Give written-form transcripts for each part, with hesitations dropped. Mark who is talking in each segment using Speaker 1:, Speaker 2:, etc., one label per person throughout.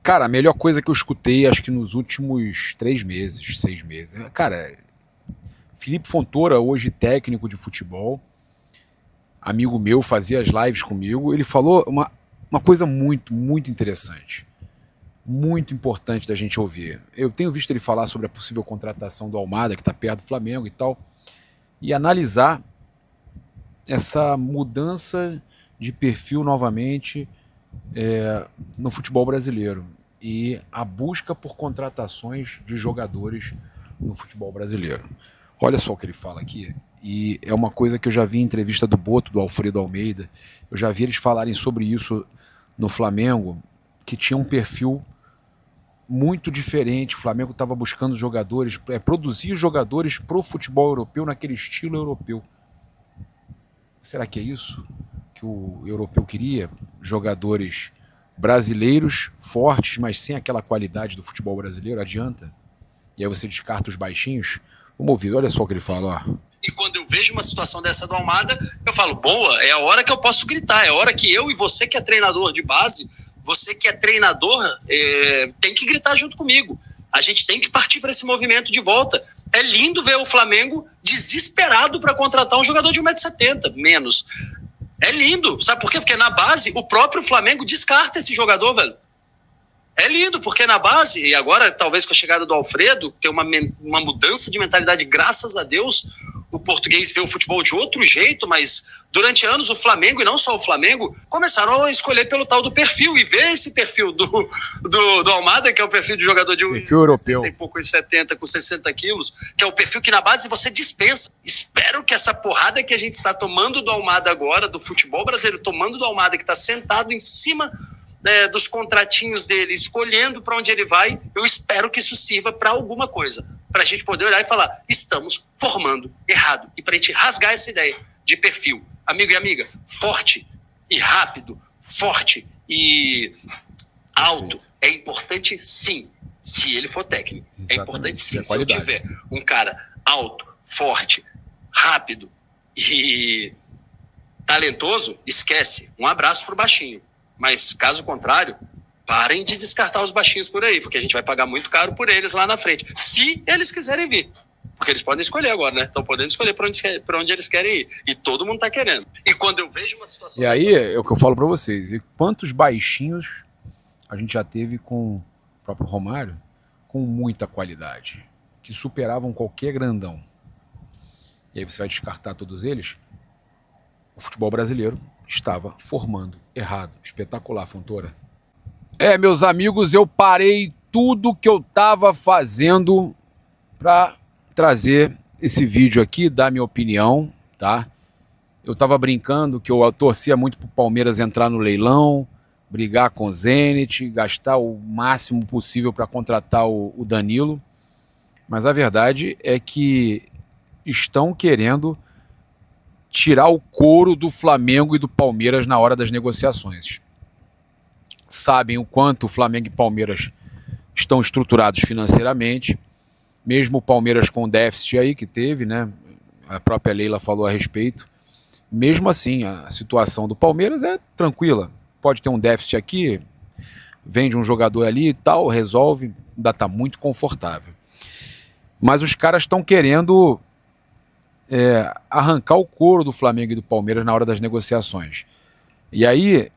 Speaker 1: Cara, a melhor coisa que eu escutei, acho que nos últimos 3 meses, 6 meses. Cara, Felipe Fontoura, hoje técnico de futebol, amigo meu, fazia as lives comigo, ele falou uma coisa muito, muito interessante. Muito importante da gente ouvir. Eu tenho visto ele falar sobre a possível contratação do Almada, que está perto do Flamengo e tal, e analisar essa mudança de perfil novamente no futebol brasileiro e a busca por contratações de jogadores no futebol brasileiro. Olha só o que ele fala aqui, e é uma coisa que eu já vi em entrevista do Boto, do Alfredo Almeida, eu já vi eles falarem sobre isso no Flamengo, que tinha um perfil muito diferente. O Flamengo estava buscando jogadores, produzir jogadores para o futebol europeu naquele estilo europeu. Será que é isso que o europeu queria? Jogadores brasileiros, fortes, mas sem aquela qualidade do futebol brasileiro? Adianta? E aí você descarta os baixinhos? Vamos ouvir, olha só o que ele fala, ó.
Speaker 2: E quando eu vejo uma situação dessa do Almada, eu falo, boa, é a hora que eu posso gritar, é a hora que eu e você que é treinador de base, você que é treinador, tem que gritar junto comigo. A gente tem que partir para esse movimento de volta. É lindo ver o Flamengo desesperado para contratar um jogador de 1,70 m, menos. É lindo, sabe por quê? Porque na base o próprio Flamengo descarta esse jogador, velho. É lindo, porque na base, e agora talvez com a chegada do Alfredo, tem uma mudança de mentalidade, graças a Deus, o português vê o futebol de outro jeito, mas durante anos o Flamengo, e não só o Flamengo, começaram a escolher pelo tal do perfil, e ver esse perfil do Almada, que é o perfil de jogador de
Speaker 1: perfil europeu,
Speaker 2: e pouco, 70, com 60 quilos, que é o perfil que na base você dispensa. Espero que essa porrada que a gente está tomando do Almada agora, do futebol brasileiro, tomando do Almada, que está sentado em cima dos contratinhos dele, escolhendo para onde ele vai, eu espero que isso sirva para alguma coisa, para a gente poder olhar e falar, estamos formando errado, e para a gente rasgar essa ideia de perfil, amigo e amiga, forte e rápido, forte e alto, é importante sim, se ele for técnico. Exatamente. É importante sim, se eu tiver um cara alto, forte, rápido e talentoso, esquece, um abraço pro baixinho. Mas, caso contrário, parem de descartar os baixinhos por aí, porque a gente vai pagar muito caro por eles lá na frente, se eles quiserem vir. Porque eles podem escolher agora, né? Estão podendo escolher para onde eles querem ir. E todo mundo está querendo. E quando eu vejo uma situação...
Speaker 1: E aí, é o que eu falo para vocês. E quantos baixinhos a gente já teve com o próprio Romário, com muita qualidade, que superavam qualquer grandão. E aí você vai descartar todos eles? O futebol brasileiro estava formando errado. Espetacular, Fontoura. Meus amigos, eu parei tudo que eu estava fazendo para trazer esse vídeo aqui, dar minha opinião, tá? Eu estava brincando que eu torcia muito pro Palmeiras entrar no leilão, brigar com o Zenit, gastar o máximo possível para contratar o Danilo, mas a verdade é que estão querendo tirar o couro do Flamengo e do Palmeiras na hora das negociações. Sabem o quanto o Flamengo e Palmeiras estão estruturados financeiramente, mesmo o Palmeiras com o déficit aí que teve, né? A própria Leila falou a respeito. Mesmo assim, a situação do Palmeiras é tranquila. Pode ter um déficit aqui, vende um jogador ali e tal, resolve, ainda está muito confortável. Mas os caras estão querendo arrancar o couro do Flamengo e do Palmeiras na hora das negociações. E aí,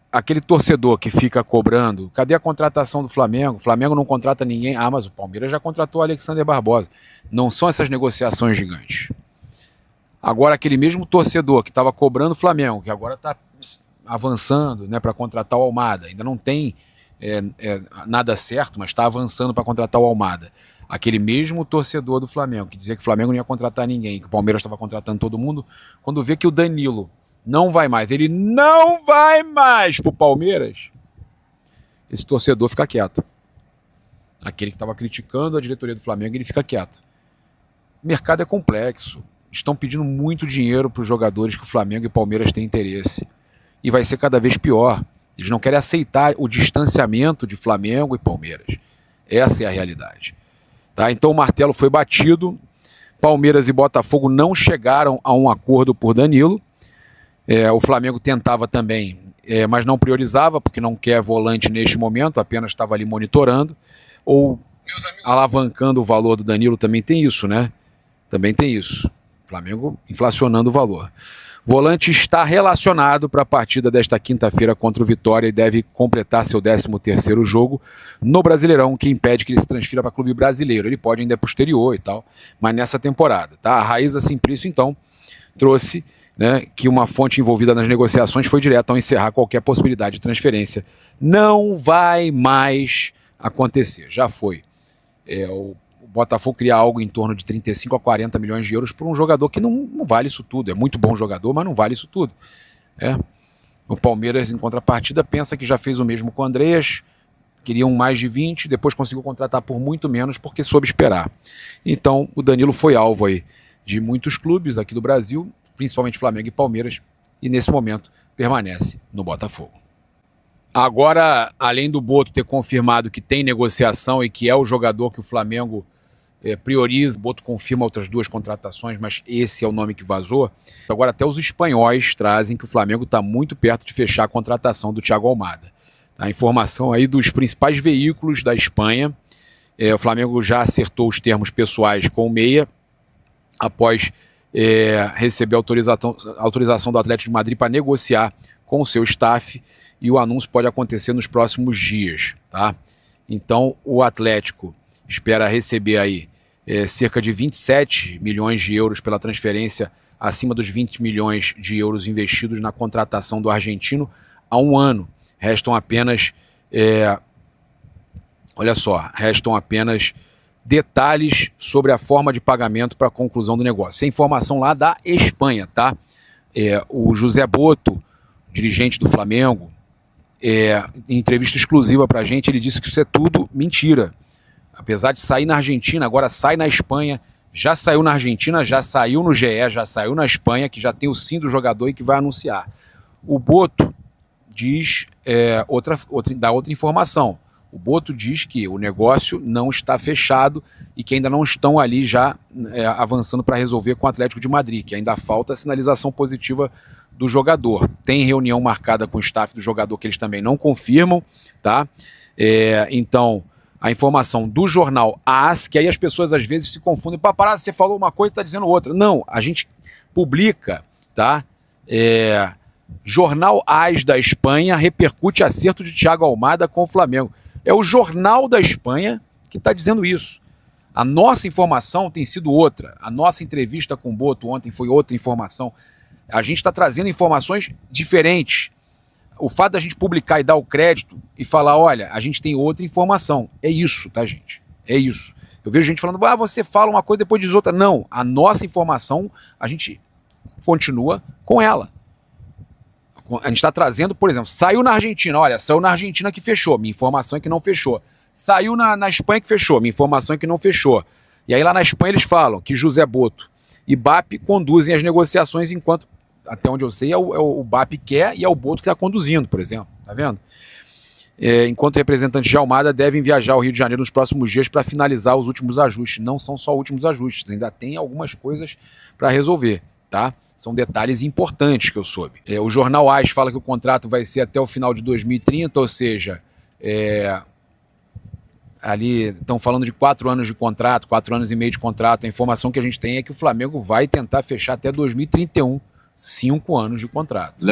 Speaker 1: aquele torcedor que fica cobrando, cadê a contratação do Flamengo? O Flamengo não contrata ninguém. Ah, mas o Palmeiras já contratou o Alexander Barbosa. Não são essas negociações gigantes. Agora, aquele mesmo torcedor que estava cobrando o Flamengo, que agora está avançando, né, para contratar o Almada, ainda não tem nada certo, mas está avançando para contratar o Almada. Aquele mesmo torcedor do Flamengo, que dizia que o Flamengo não ia contratar ninguém, que o Palmeiras estava contratando todo mundo, quando vê que o Danilo não vai mais, ele não vai mais pro Palmeiras, esse torcedor fica quieto. Aquele que estava criticando a diretoria do Flamengo, ele fica quieto. O mercado é complexo. Estão pedindo muito dinheiro para os jogadores que o Flamengo e o Palmeiras têm interesse. E vai ser cada vez pior. Eles não querem aceitar o distanciamento de Flamengo e Palmeiras. Essa é a realidade. Tá? Então o martelo foi batido. Palmeiras e Botafogo não chegaram a um acordo por Danilo. O Flamengo tentava também, mas não priorizava, porque não quer volante neste momento, apenas estava ali monitorando, ou alavancando o valor do Danilo, também tem isso, né? Também tem isso. Flamengo inflacionando o valor. Volante está relacionado para a partida desta quinta-feira contra o Vitória e deve completar seu 13º jogo no Brasileirão, que impede que ele se transfira para clube brasileiro. Ele pode ainda ir para o exterior e tal, mas nessa temporada, tá? A Raíza Simplício, então, trouxe, né, que uma fonte envolvida nas negociações foi direta ao encerrar qualquer possibilidade de transferência. Não vai mais acontecer, já foi. O Botafogo criar algo em torno de 35 a 40 milhões de euros por um jogador que não vale isso tudo. É muito bom jogador, mas não vale isso tudo. O Palmeiras, em contrapartida, pensa que já fez o mesmo com o Andreas, queriam mais de 20, depois conseguiu contratar por muito menos porque soube esperar. Então, o Danilo foi alvo aí de muitos clubes aqui do Brasil, principalmente Flamengo e Palmeiras, e nesse momento permanece no Botafogo. Agora, além do Boto ter confirmado que tem negociação e que é o jogador que o Flamengo prioriza, o Boto confirma outras 2 contratações, mas esse é o nome que vazou. Agora até os espanhóis trazem que o Flamengo está muito perto de fechar a contratação do Thiago Almada. A informação aí dos principais veículos da Espanha. O Flamengo já acertou os termos pessoais com o Meia, após receber a autorização do Atlético de Madrid para negociar com o seu staff, e o anúncio pode acontecer nos próximos dias, tá? Então o Atlético espera receber aí cerca de 27 milhões de euros pela transferência, acima dos 20 milhões de euros investidos na contratação do argentino há um ano. Restam apenas, restam apenas detalhes sobre a forma de pagamento para a conclusão do negócio. Essa é informação lá da Espanha, tá? O José Boto, dirigente do Flamengo, em entrevista exclusiva para a gente, ele disse que isso é tudo mentira. Apesar de sair na Argentina, agora sai na Espanha, já saiu na Argentina, já saiu no GE, já saiu na Espanha, que já tem o sim do jogador e que vai anunciar. O Boto diz, dá outra informação. O Boto diz que o negócio não está fechado e que ainda não estão ali já avançando para resolver com o Atlético de Madrid, que ainda falta a sinalização positiva do jogador. Tem reunião marcada com o staff do jogador que eles também não confirmam, tá? Então, a informação do jornal AS, que aí as pessoas às vezes se confundem. Paparazzi, você falou uma coisa e está dizendo outra. Não, a gente publica, tá? Jornal AS da Espanha repercute acerto de Thiago Almada com o Flamengo. É o jornal da Espanha que está dizendo isso. A nossa informação tem sido outra. A nossa entrevista com o Boto ontem foi outra informação. A gente está trazendo informações diferentes. O fato da gente publicar e dar o crédito e falar, olha, a gente tem outra informação. É isso, tá, gente? É isso. Eu vejo gente falando, você fala uma coisa e depois diz outra. Não, a nossa informação, a gente continua com ela. A gente está trazendo, por exemplo, saiu na Argentina, olha, saiu na Argentina que fechou, minha informação é que não fechou. Saiu na Espanha que fechou, minha informação é que não fechou. E aí lá na Espanha eles falam que José Boto e BAP conduzem as negociações enquanto, até onde eu sei, é o BAP quer e é o Boto que está conduzindo, por exemplo, tá vendo? Enquanto representantes de Almada devem viajar ao Rio de Janeiro nos próximos dias para finalizar os últimos ajustes. Não são só últimos ajustes, ainda tem algumas coisas para resolver, tá? São detalhes importantes que eu soube. O jornal AS fala que o contrato vai ser até o final de 2030, ou seja, ali estão falando de 4 anos de contrato, 4 anos e meio de contrato. A informação que a gente tem é que o Flamengo vai tentar fechar até 2031, 5 anos de contrato.